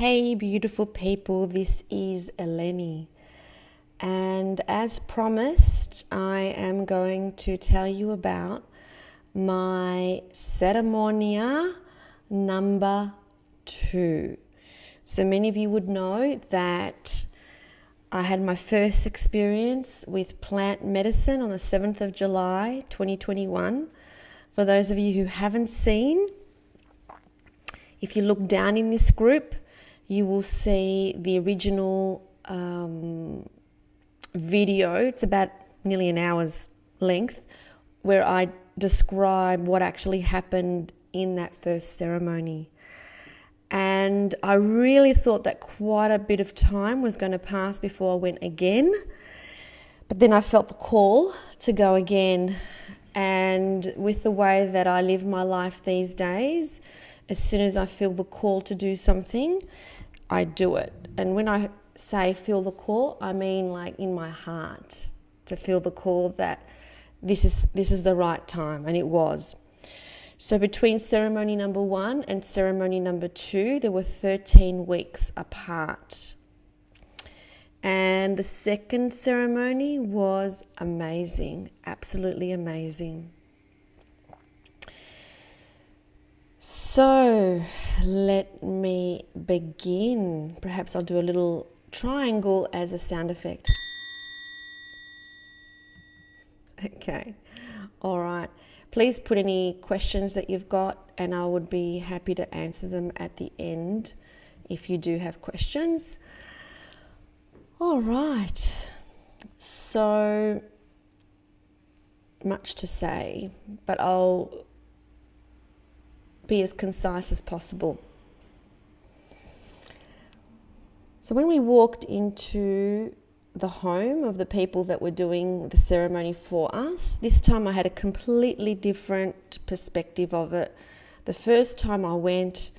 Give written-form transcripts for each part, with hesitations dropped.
Hey beautiful people, this is Eleni, and as promised I am going to tell you about my ceremonia number 2. So many of you would know that I had my first experience with plant medicine on the 7th of July 2021. For those of you who haven't seen, if you look down in this group, you will see the original video. It's about nearly an hour's length, where I describe what actually happened in that first ceremony. And I really thought that quite a bit of time was going to pass before I went again. But then I felt the call to go again. And with the way that I live my life these days, as soon as I feel the call to do something, I do it. And when I say feel the call, I mean like in my heart, to feel the call that this is the right time, and it was. So between ceremony number 1 and ceremony number 2, there were 13 weeks apart. And the second ceremony was amazing, absolutely amazing. So let me begin. Perhaps I'll do a little triangle as a sound effect. Okay, all right. Please put any questions that you've got, and I would be happy to answer them at the end if you do have questions. All right, so much to say, but I'll be as concise as possible. So when we walked into the home of the people that were doing the ceremony for us, this time I had a completely different perspective of it. The first time I went,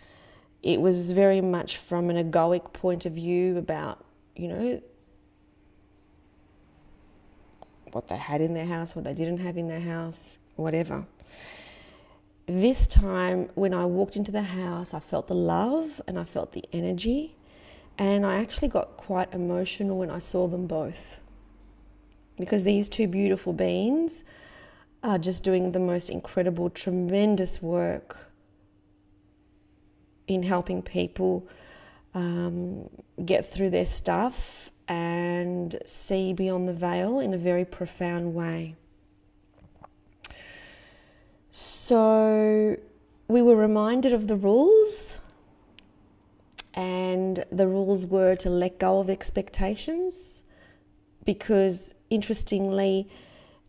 it was very much from an egoic point of view about, what they had in their house, what they didn't have in their house, whatever. This time, when I walked into the house, I felt the love and I felt the energy, and I actually got quite emotional when I saw them both, because these two beautiful beings are just doing the most incredible, tremendous work in helping people get through their stuff and see beyond the veil in a very profound way. So we were reminded of the rules, and the rules were to let go of expectations, because interestingly,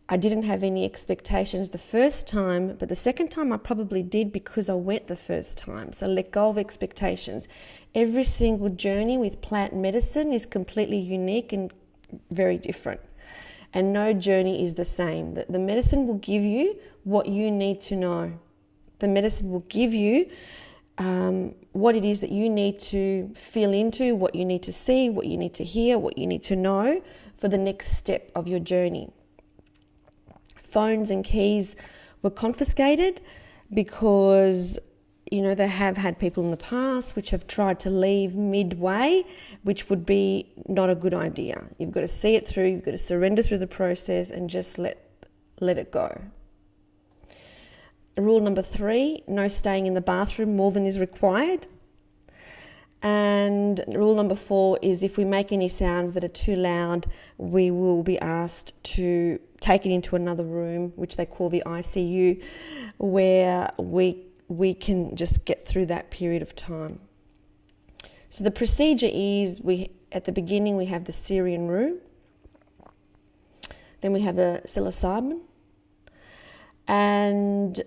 I didn't have any expectations the first time, but the second time I probably did, because I went the first time. So let go of expectations. Every single journey with plant medicine is completely unique and very different. And no journey is the same. The medicine will give you what you need to know. The medicine will give you what it is that you need to feel into, what you need to see, what you need to hear, what you need to know for the next step of your journey. Phones and keys were confiscated because, they have had people in the past which have tried to leave midway, which would be not a good idea. You've got to see it through, you've got to surrender through the process and just let it go. Rule number 3, no staying in the bathroom more than is required. And rule number 4 is if we make any sounds that are too loud, we will be asked to take it into another room, which they call the ICU, where we can just get through that period of time. So the procedure is, at the beginning we have the Syrian room, then we have the psilocybin, and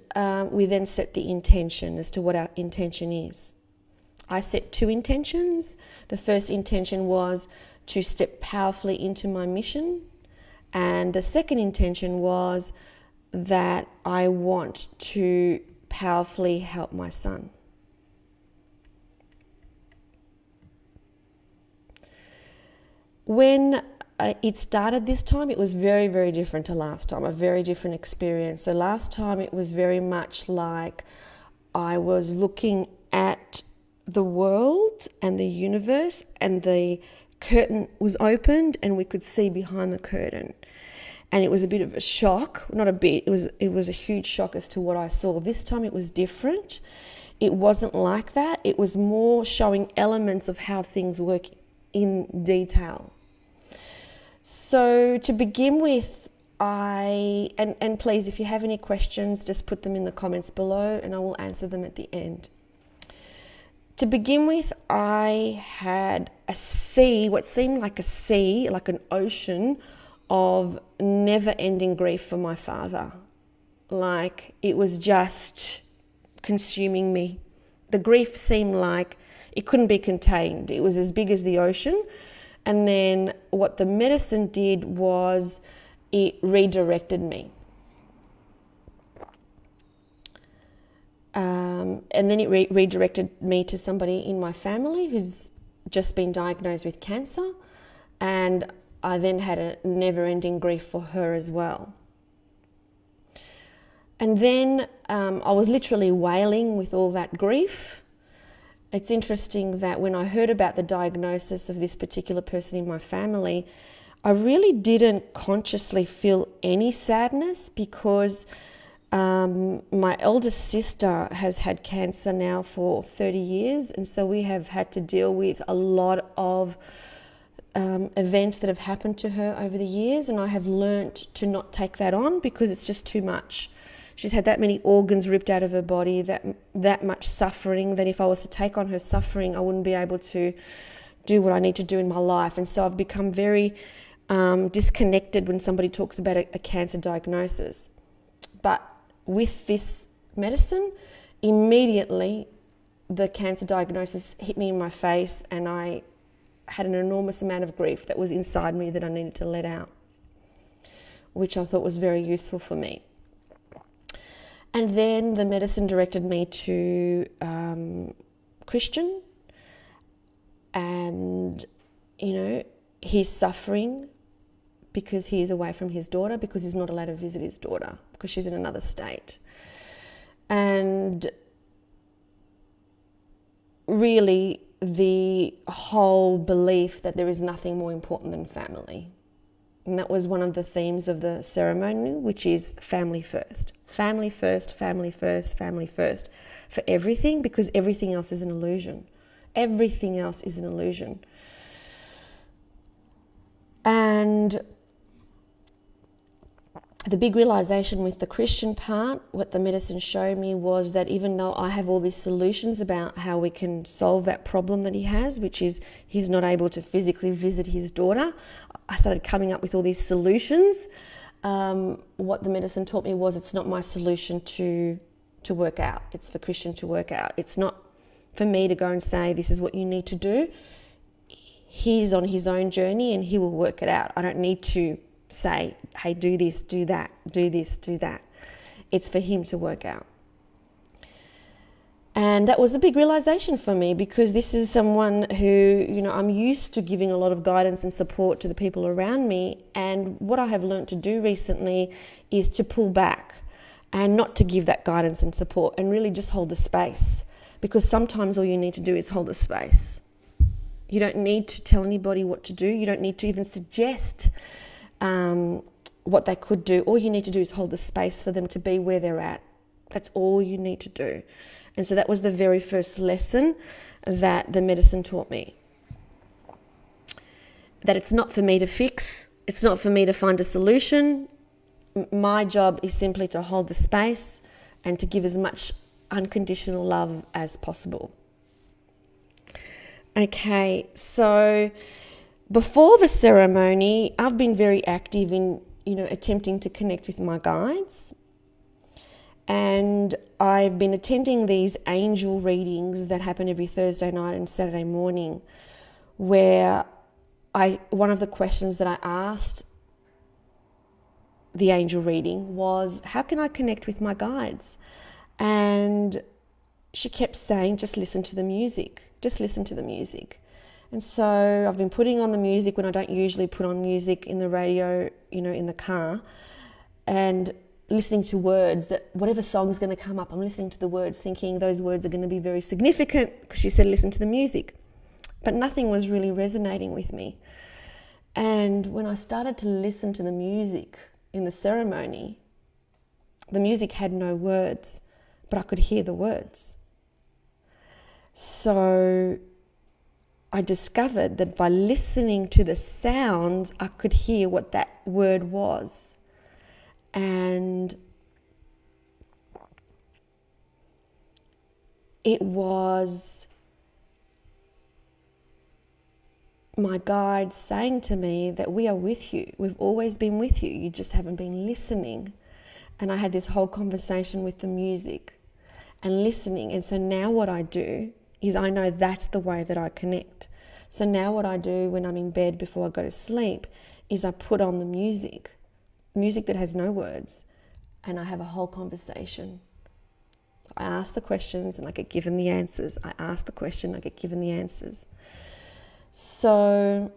we then set the intention as to what our intention is. I set 2 intentions. The first intention was to step powerfully into my mission, and the second intention was that I want to powerfully help my son. When it started this time, it was very, very different to last time, a very different experience. So last time it was very much like I was looking at the world and the universe, and the curtain was opened and we could see behind the curtain. And it was a bit of a shock, not a bit, it was a huge shock as to what I saw. This time it was different. It wasn't like that. It was more showing elements of how things work in detail. So to begin with, and please, if you have any questions, just put them in the comments below and I will answer them at the end. To begin with, I had a sea, what seemed like a sea, like an ocean of never-ending grief for my father. Like it was just consuming me. The grief seemed like it couldn't be contained. It was as big as the ocean. And then what the medicine did was it redirected me. And then it redirected me to somebody in my family who's just been diagnosed with cancer. And I then had a never-ending grief for her as well. And then I was literally wailing with all that grief. It's interesting that when I heard about the diagnosis of this particular person in my family, I really didn't consciously feel any sadness because my eldest sister has had cancer now for 30 years. And so we have had to deal with a lot of events that have happened to her over the years. And I have learnt to not take that on because it's just too much. She's had that many organs ripped out of her body, that much suffering, that if I was to take on her suffering, I wouldn't be able to do what I need to do in my life. And so I've become very disconnected when somebody talks about a cancer diagnosis. But with this medicine, immediately the cancer diagnosis hit me in my face and I had an enormous amount of grief that was inside me that I needed to let out, which I thought was very useful for me. And then the medicine directed me to Christian, and he's suffering because he is away from his daughter, because he's not allowed to visit his daughter because she's in another state. And really the whole belief that there is nothing more important than family. And that was one of the themes of the ceremony, which is family first. Family first, family first, family first for everything, because everything else is an illusion. Everything else is an illusion. And the big realization with the Christian part, what the medicine showed me was that even though I have all these solutions about how we can solve that problem that he has, which is he's not able to physically visit his daughter, I started coming up with all these solutions. What the medicine taught me was it's not my solution to work out. It's for Christian to work out. It's not for me to go and say, this is what you need to do. He's on his own journey and he will work it out. I don't need to say, hey, do this, do that, do this, do that. It's for him to work out. And that was a big realization for me, because this is someone who, I'm used to giving a lot of guidance and support to the people around me. And what I have learned to do recently is to pull back and not to give that guidance and support and really just hold the space. Because sometimes all you need to do is hold the space. You don't need to tell anybody what to do. You don't need to even suggest what they could do. All you need to do is hold the space for them to be where they're at. That's all you need to do. And so that was the very first lesson that the medicine taught me. That it's not for me to fix. It's not for me to find a solution. My job is simply to hold the space and to give as much unconditional love as possible. Okay, so before the ceremony, I've been very active in, attempting to connect with my guides. And I've been attending these angel readings that happen every Thursday night and Saturday morning, where one of the questions that I asked the angel reading was, how can I connect with my guides? And she kept saying, just listen to the music, just listen to the music. And so I've been putting on the music when I don't usually put on music in the radio, in the car. And listening to words, that whatever song's going to come up, I'm listening to the words thinking those words are going to be very significant because she said listen to the music. But nothing was really resonating with me. And when I started to listen to the music in the ceremony, the music had no words, but I could hear the words. So I discovered that by listening to the sounds, I could hear what that word was. And it was my guide saying to me that we are with you. We've always been with you. You just haven't been listening. And I had this whole conversation with the music and listening. And so now what I do is I know that's the way that I connect. So now what I do when I'm in bed before I go to sleep is I put on the music that has no words, and I have a whole conversation. I ask the questions and I get given the answers. I ask the question, I get given the answers. So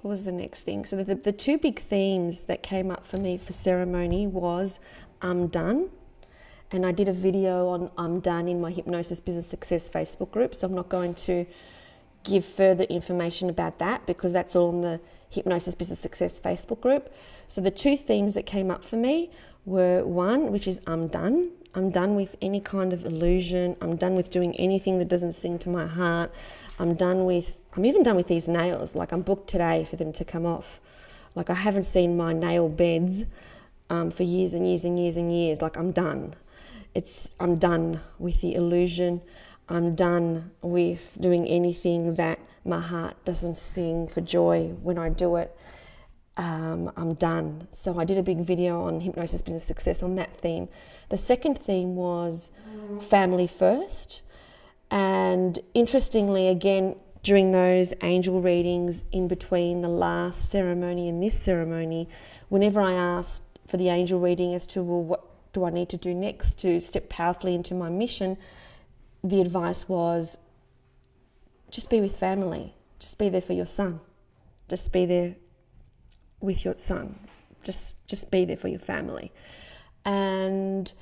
what was the next thing? So the two big themes that came up for me for ceremony was I'm done. And I did a video on I'm done in my Hypnosis Business Success Facebook group. So I'm not going to give further information about that because that's all in the Hypnosis Business Success Facebook group. So the two themes that came up for me were one, which is I'm done. I'm done with any kind of illusion. I'm done with doing anything that doesn't sing to my heart. I'm even done with these nails. Like I'm booked today for them to come off. Like I haven't seen my nail beds for years and years and years and years. Like I'm done. I'm done with the illusion. I'm done with doing anything that my heart doesn't sing for joy when I do it. I'm done. So I did a big video on Hypnosis Business Success on that theme. The second theme was family first. And interestingly, again, during those angel readings in between the last ceremony and this ceremony, whenever I asked for the angel reading as to, well, what do I need to do next to step powerfully into my mission, the advice was just be with family. Just be there for your son. Just be there with your son. Just be there for your family. And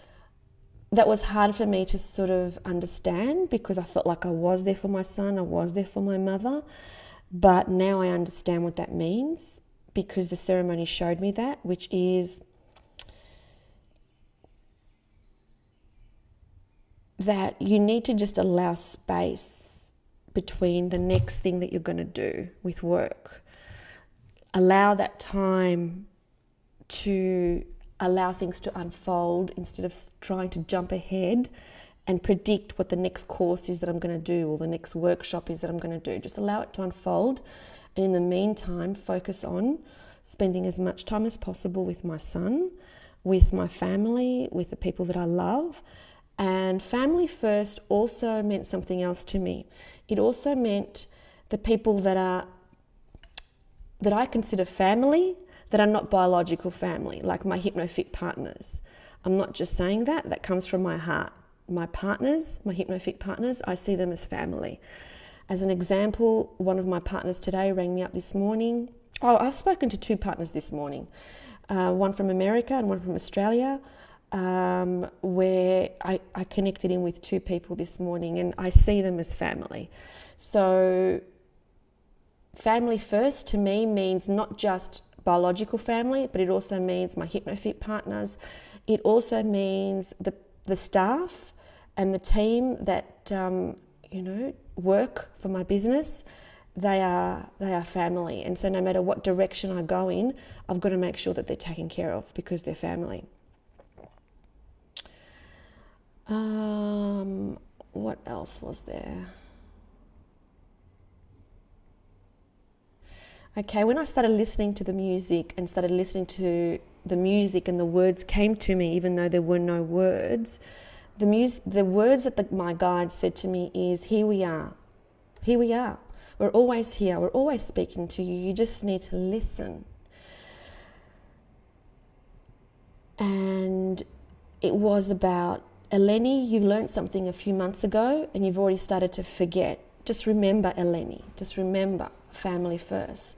that was hard for me to sort of understand because I felt like I was there for my son, I was there for my mother. But now I understand what that means because the ceremony showed me that, which is that you need to just allow space between the next thing that you're going to do with work. Allow that time to allow things to unfold instead of trying to jump ahead and predict what the next course is that I'm going to do or the next workshop is that I'm going to do. Just allow it to unfold. And in the meantime, focus on spending as much time as possible with my son, with my family, with the people that I love. And family first also meant something else to me. It also meant the people that I consider family, that are not biological family, like my HypnoFit partners. I'm not just saying that, that comes from my heart. My partners, my HypnoFit partners, I see them as family. As an example, one of my partners today rang me up this morning. Oh, I've spoken to two partners this morning, one from America and one from Australia. Where I connected in with two people this morning and I see them as family. So family first to me means not just biological family, but it also means my HypnoFit partners. It also means the staff and the team that work for my business. They are family, and so no matter what direction I go in, I've got to make sure that they're taken care of because they're family. What else was there? Okay, when I started listening to the music and started listening to the music and the words came to me even though there were no words, the words that my guide said to me is, here we are. Here we are. We're always here. We're always speaking to you. You just need to listen. And it was about Eleni, you learned something a few months ago and you've already started to forget. Just remember, Eleni. Just remember, family first.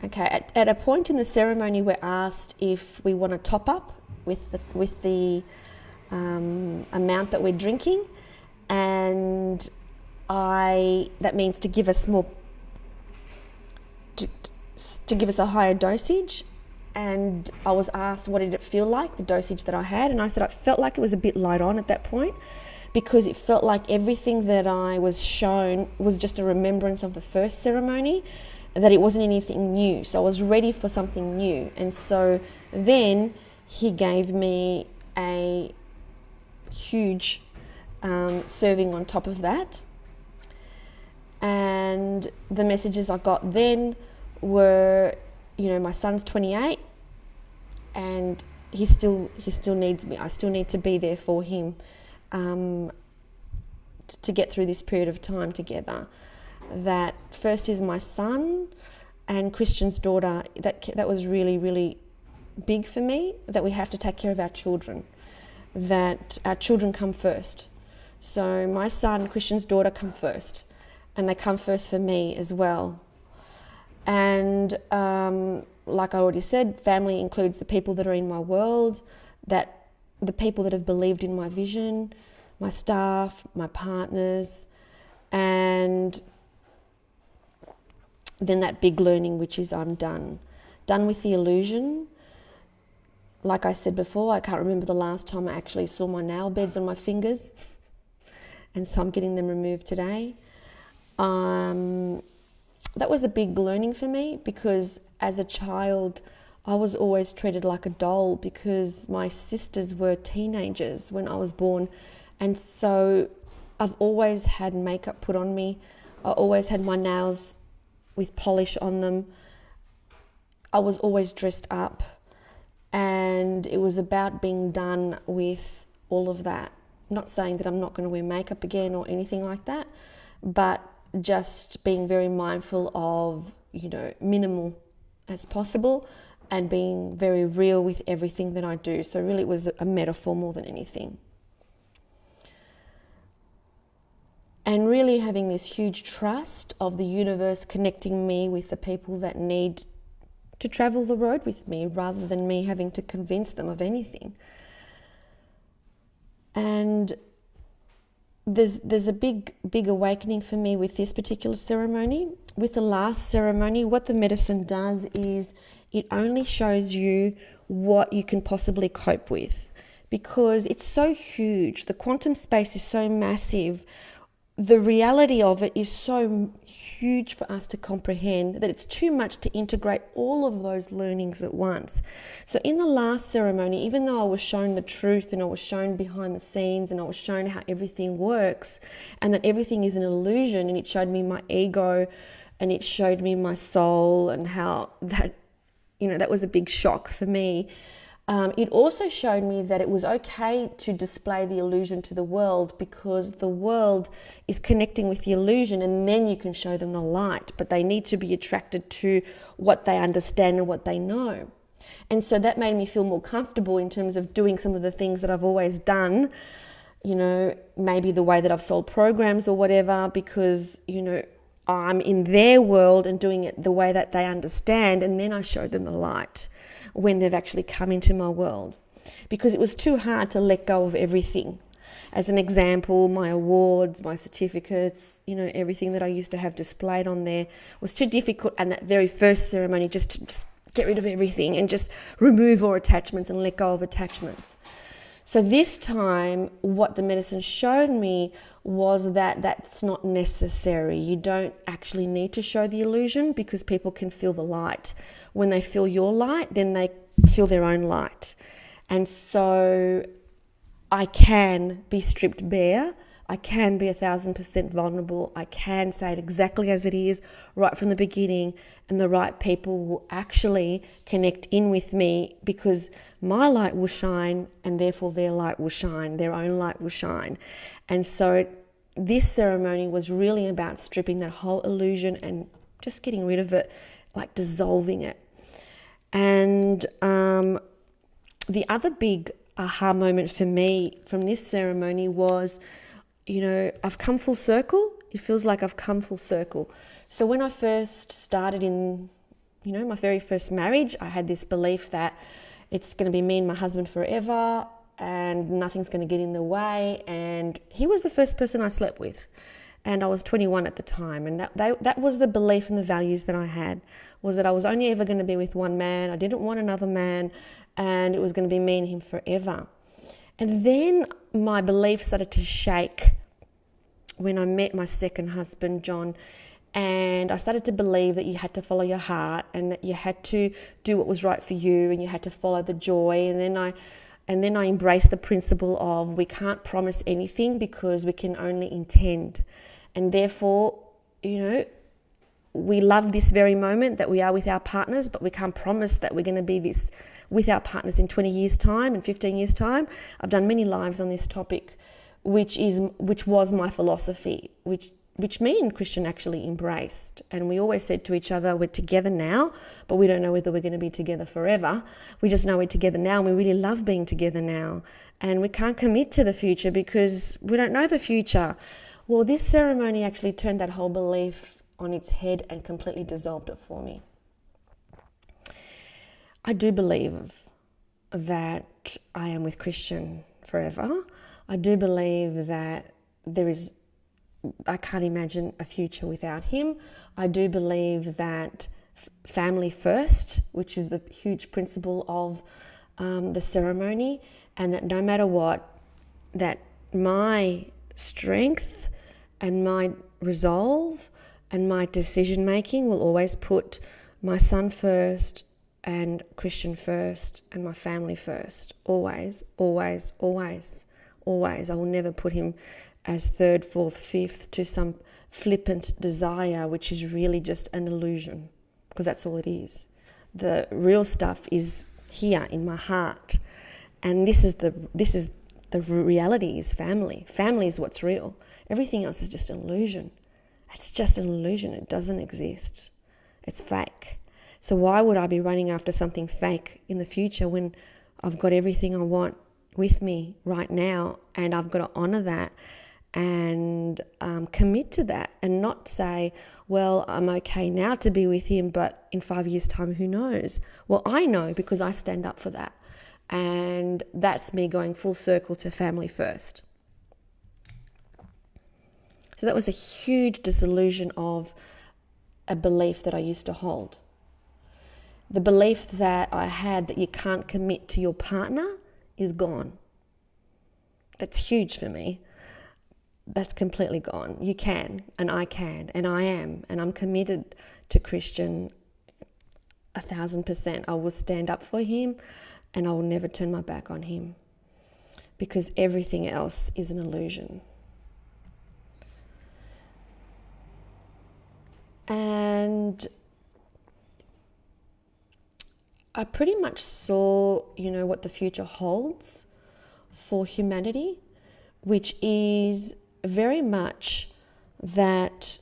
Okay, at a point in the ceremony, we're asked if we want to top up with the amount that we're drinking, and that means to give us more, to give us a higher dosage. And I was asked, what did it feel like, the dosage that I had? And I said I felt like it was a bit light on at that point, because it felt like everything that I was shown was just a remembrance of the first ceremony, that it wasn't anything new. So I was ready for something new. And so then he gave me a huge serving on top of that. And the messages I got then were, my son's 28 and he still needs me. I still need to be there for him to get through this period of time together. That first is my son and Christian's daughter. That was really, really big for me, that we have to take care of our children, that our children come first. So my son, Christian's daughter come first, and they come first for me as well. And like I already said, family includes the people that are in my world, that the people that have believed in my vision, my staff, my partners, and then that big learning, which is I'm done with the illusion. Like I said before, I can't remember the last time I actually saw my nail beds on my fingers, and so I'm getting them removed today. That was a big learning for me, because as a child I was always treated like a doll, because my sisters were teenagers when I was born, and so I've always had makeup put on me. I always had my nails with polish on them. I was always dressed up, and it was about being done with all of that. Not saying that I'm not going to wear makeup again or anything like that, but just being very mindful of, minimal as possible, and being very real with everything that I do. So really it was a metaphor more than anything. And really having this huge trust of the universe connecting me with the people that need to travel the road with me, rather than me having to convince them of anything. And there's a big awakening for me with this particular ceremony. With the last ceremony, what the medicine does is it only shows you what you can possibly cope with, because it's so huge. The quantum space is so massive. The reality of it is so huge for us to comprehend that it's too much to integrate all of those learnings at once. So in the last ceremony, even though I was shown the truth and I was shown behind the scenes and I was shown how everything works and that everything is an illusion, and it showed me my ego and it showed me my soul, and how that, that was a big shock for me. It also showed me that it was okay to display the illusion to the world, because the world is connecting with the illusion, and then you can show them the light, but they need to be attracted to what they understand and what they know. And so that made me feel more comfortable in terms of doing some of the things that I've always done, maybe the way that I've sold programs or whatever, because, I'm in their world and doing it the way that they understand, and then I showed them the light when they've actually come into my world, because it was too hard to let go of everything. As an example, my awards, my certificates, everything that I used to have displayed on there was too difficult. And that very first ceremony, just to get rid of everything and just remove all attachments and let go of attachments. So this time, what the medicine showed me was that that's not necessary. You don't actually need to show the illusion, because people can feel the light. When they feel your light, then they feel their own light. And so I can be stripped bare. I can be 1,000% vulnerable. I can say it exactly as it is right from the beginning, and the right people will actually connect in with me, because my light will shine, and therefore their light will shine, their own light will shine. And so this ceremony was really about stripping that whole illusion and just getting rid of it like dissolving it. And the other big aha moment for me from this ceremony was, I've come full circle. It feels like I've come full circle. So when I first started in, my very first marriage, I had this belief that it's going to be me and my husband forever and nothing's going to get in the way. And he was the first person I slept with. And I was 21 at the time. And that was the belief and the values that I had, was that I was only ever going to be with one man. I didn't want another man. And it was going to be me and him forever. And then my belief started to shake when I met my second husband, John. And I started to believe that you had to follow your heart and that you had to do what was right for you and you had to follow the joy. And then I embraced the principle of we can't promise anything because we can only intend. And therefore, we love this very moment that we are with our partners, but we can't promise that we're going to be this with our partners in 20 years' time and 15 years' time. I've done many lives on this topic, which was my philosophy, which me and Christian actually embraced. And we always said to each other, we're together now, but we don't know whether we're going to be together forever. We just know we're together now, and we really love being together now. And we can't commit to the future because we don't know the future. Well, this ceremony actually turned that whole belief on its head and completely dissolved it for me. I do believe that I am with Christian forever. I do believe that I can't imagine a future without him. I do believe that family first, which is the huge principle of the ceremony, and that no matter what, that my strength and my resolve and my decision making will always put my son first and Christian first and my family first. Always, always, always, always. I will never put him as third, fourth, fifth to some flippant desire, which is really just an illusion, because that's all it is. The real stuff is here in my heart, and this is the reality is family. Family is what's real. Everything else is just an illusion. It's just an illusion. It doesn't exist. It's fake. So why would I be running after something fake in the future when I've got everything I want with me right now, and I've got to honour that and commit to that, and not say, well, I'm okay now to be with him, but in 5 years' time, who knows? Well, I know because I stand up for that. And that's me going full circle to family first. So that was a huge disillusion of a belief that I used to hold. The belief that I had that you can't commit to your partner is gone. That's huge for me. That's completely gone. You can, and I can, and I am, and I'm committed to Christian 1,000%. I will stand up for him, and I will never turn my back on him, because everything else is an illusion. And I pretty much saw, what the future holds for humanity, which is very much that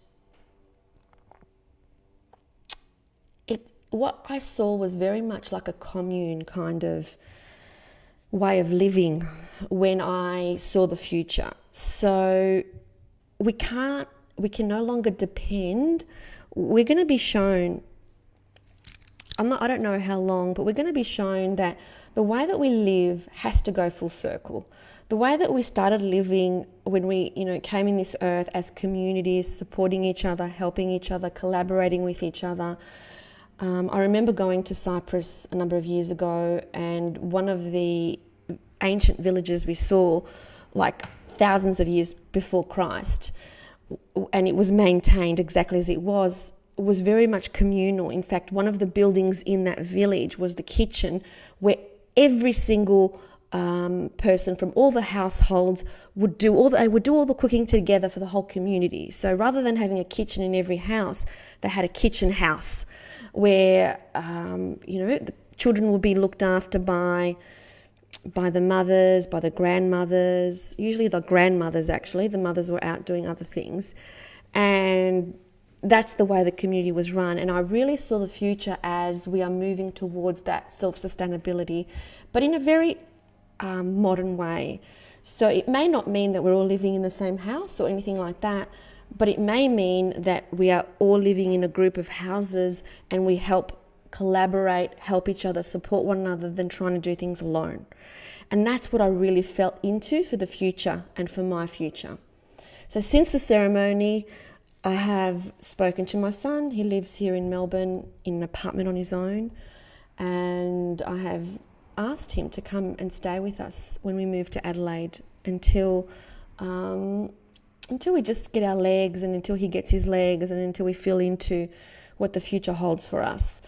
what I saw was very much like a commune kind of way of living when I saw the future. So we can no longer depend. We're going to be shown, I don't know how long, but we're going to be shown that the way that we live has to go full circle. The way that we started living when we, came in this earth as communities, supporting each other, helping each other, collaborating with each other. I remember going to Cyprus a number of years ago, and one of the ancient villages we saw, like thousands of years before Christ, and it was maintained exactly as it was very much communal. In fact, one of the buildings in that village was the kitchen, where every single person from all the households would do all the cooking together for the whole community. So rather than having a kitchen in every house, they had a kitchen house where the children would be looked after by the mothers, by the grandmothers, usually the grandmothers actually. The mothers were out doing other things. And that's the way the community was run. And I really saw the future as we are moving towards that self-sustainability, but in a very modern way. So it may not mean that we're all living in the same house or anything like that, but it may mean that we are all living in a group of houses and we help collaborate, help each other, support one another than trying to do things alone. And that's what I really felt into for the future and for my future. So since the ceremony, I have spoken to my son. He lives here in Melbourne in an apartment on his own. And I have asked him to come and stay with us when we move to Adelaide until we just get our legs, and until he gets his legs, and until we feel into what the future holds for us.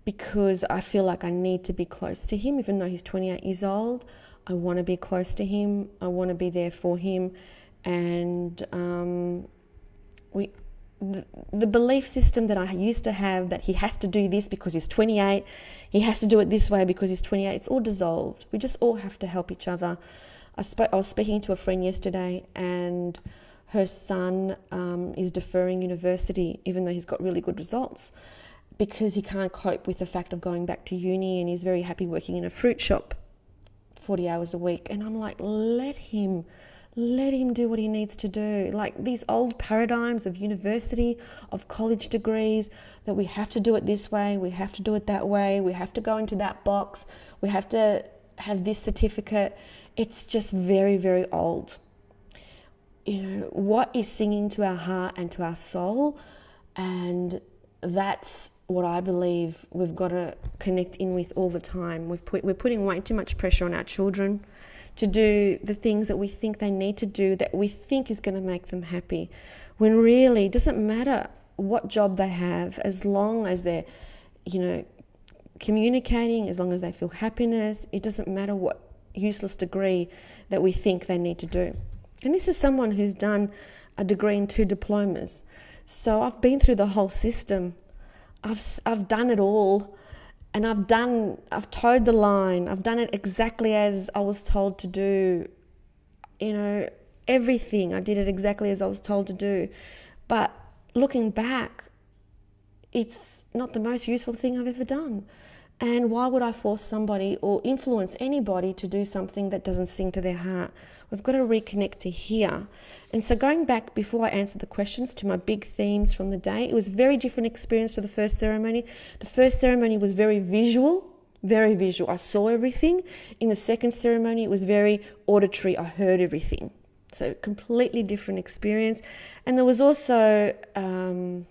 Because I feel like I need to be close to him, even though he's 28 years old. I want to be close to him. I want to be there for him. And the belief system that I used to have, that he has to do this because he's 28, he has to do it this way because he's 28, it's all dissolved. We just all have to help each other. I was speaking to a friend yesterday, and her son is deferring university, even though he's got really good results, because he can't cope with the fact of going back to uni, and he's very happy working in a fruit shop 40 hours a week. And I'm like, let him do what he needs to do. Like these old paradigms of university, of college degrees, that we have to do it this way, we have to do it that way, we have to go into that box, we have to have this certificate. It's just very, very old. What is singing to our heart and to our soul? And that's what I believe we've got to connect in with all the time. We're putting way too much pressure on our children to do the things that we think they need to do, that we think is going to make them happy, when really it doesn't matter what job they have, as long as they're, communicating, as long as they feel happiness. It doesn't matter what useless degree that we think they need to do. And this is someone who's done a degree and 2 diplomas. So I've been through the whole system. I've done it all. And I've towed the line. I've done it exactly as I was told to do. Everything. I did it exactly as I was told to do. But looking back, it's not the most useful thing I've ever done. And why would I force somebody or influence anybody to do something that doesn't sing to their heart? We've got to reconnect to here. And so going back, before I answer the questions, to my big themes from the day, it was a very different experience to the first ceremony. The first ceremony was very visual. I saw everything. In the second ceremony, it was very auditory. I heard everything. So completely different experience. And there was also, I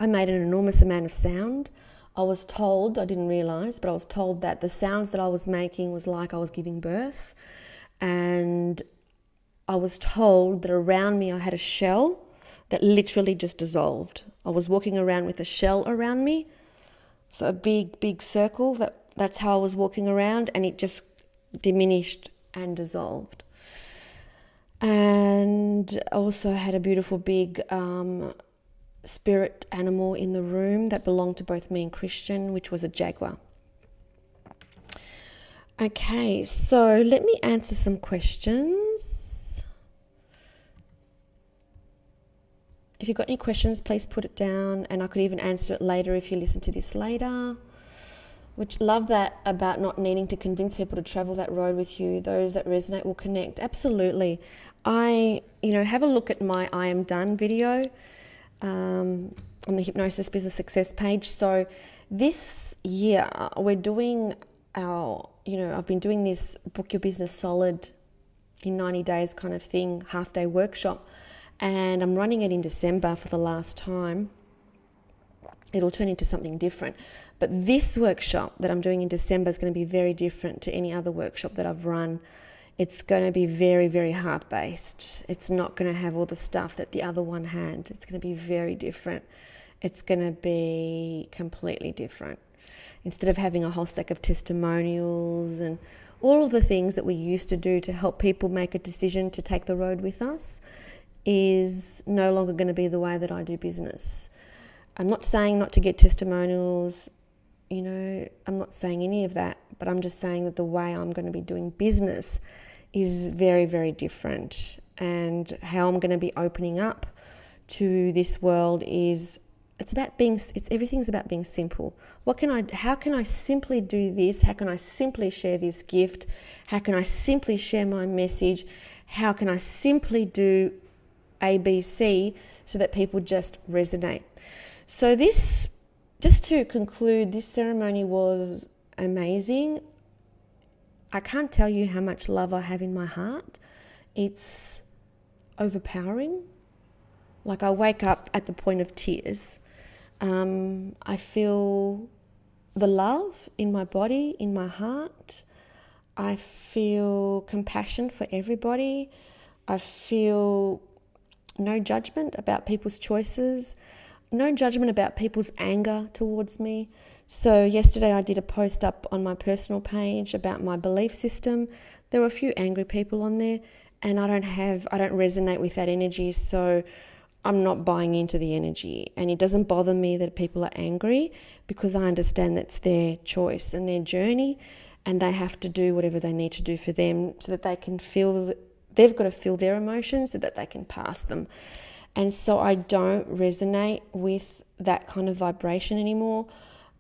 made an enormous amount of sound. I was told, I didn't realise, but I was told that the sounds that I was making was like I was giving birth. And I was told that around me I had a shell that literally just dissolved. I was walking around with a shell around me. So a big, big circle, that's how I was walking around, and it just diminished and dissolved. And I also had a beautiful big spirit animal in the room that belonged to both me and Christian, which was a jaguar. Okay, so let me answer some questions. If you've got any questions, please put it down, and I could even answer it later if you listen to this later. Which, love that about not needing to convince people to travel that road with you. Those that resonate will connect. Absolutely. Have a look at my I Am Done video on the Hypnosis Business Success page. So this year we're doing I've been doing this Book Your Business Solid in 90 days kind of thing, half-day workshop, and I'm running it in December for the last time. It'll turn into something different. But this workshop that I'm doing in December is going to be very different to any other workshop that I've run. It's going to be very, very heart-based. It's not going to have all the stuff that the other one had. It's going to be very different. It's going to be completely different. Instead of having a whole stack of testimonials and all of the things that we used to do to help people make a decision to take the road with us, is no longer going to be the way that I do business. I'm not saying not to get testimonials, I'm not saying any of that, but I'm just saying that the way I'm going to be doing business is very, very different, and how I'm going to be opening up to this world is everything's about being simple. How can I simply do this? How can I simply share this gift? How can I simply share my message? How can I simply do ABC so that people just resonate? So this, just to conclude, this ceremony was amazing. I can't tell you how much love I have in my heart. It's overpowering. Like, I wake up at the point of tears. I feel the love in my body, in my heart. I feel compassion for everybody. I feel no judgment about people's choices, no judgment about people's anger towards me. So yesterday I did a post up on my personal page about my belief system. There were a few angry people on there, and I don't resonate with that energy, so I'm not buying into the energy. And it doesn't bother me that people are angry, because I understand that's their choice and their journey, and they have to do whatever they need to do for them so that they can they've got to feel their emotions so that they can pass them. And so I don't resonate with that kind of vibration anymore.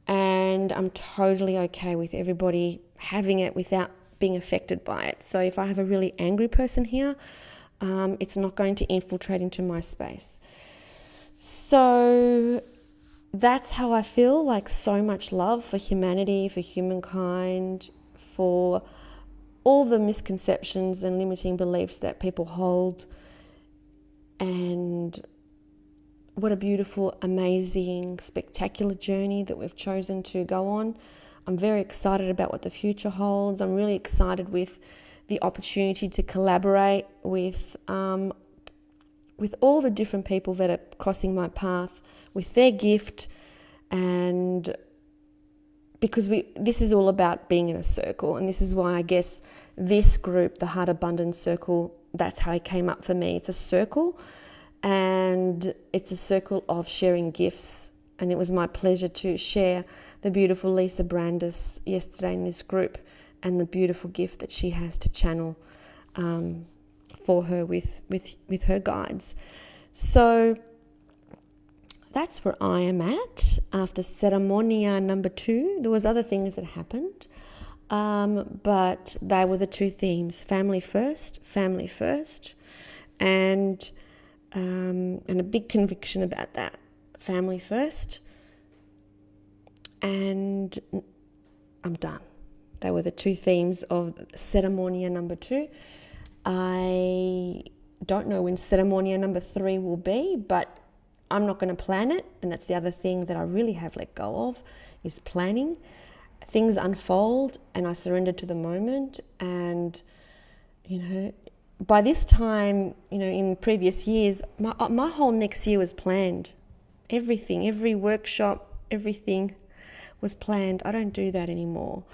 And I'm totally okay with everybody having it without being affected by it. So if I have a really angry person here, it's not going to infiltrate into my space. So that's how I feel, like so much love for humanity, for humankind, for all the misconceptions and limiting beliefs that people hold. And what a beautiful, amazing, spectacular journey that we've chosen to go on. I'm very excited about what the future holds. I'm really excited with the opportunity to collaborate with all the different people that are crossing my path with their gift, and because this is all about being in a circle, and this is why I guess this group, the Heart Abundance Circle, that's how it came up for me. It's a circle, and it's a circle of sharing gifts, and it was my pleasure to share the beautiful Lisa Brandis yesterday in this group, and the beautiful gift that she has to channel for her with her guides. So that's where I am at after ceremonia number 2. There was other things that happened, but they were the 2 themes: family first, and a big conviction about that, family first, and I'm done. They were the 2 themes of ceremonia number 2. I don't know when ceremonia number 3 will be, but I'm not going to plan it. And that's the other thing that I really have let go of, is planning. Things unfold and I surrender to the moment. And, by this time, in previous years, my whole next year was planned. Everything, every workshop, everything was planned. I don't do that anymore.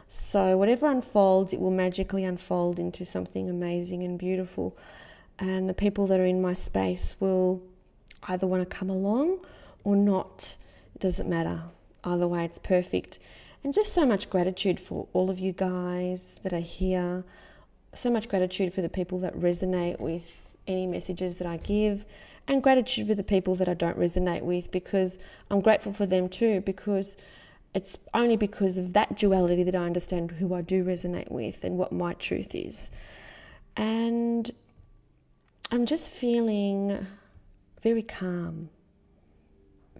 So whatever unfolds, it will magically unfold into something amazing and beautiful. And the people that are in my space will either want to come along or not. It doesn't matter. Either way, it's perfect. And just so much gratitude for all of you guys that are here. So much gratitude for the people that resonate with any messages that I give. And gratitude for the people that I don't resonate with, because I'm grateful for them too, because it's only because of that duality that I understand who I do resonate with and what my truth is. And I'm just feeling very calm,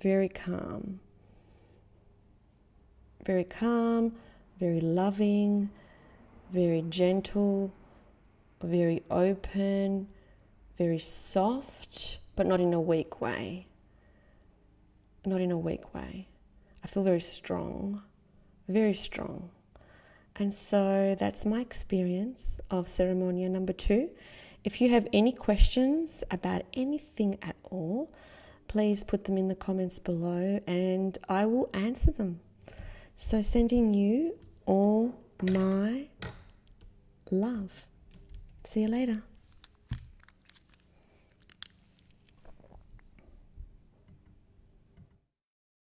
very calm, very calm, very loving, very gentle, very open, very soft, but not in a weak way. Not in a weak way. I feel very strong, very strong. And so that's my experience of ceremonia number 2. If you have any questions about anything at all, please put them in the comments below and I will answer them. So sending you all my love. See you later.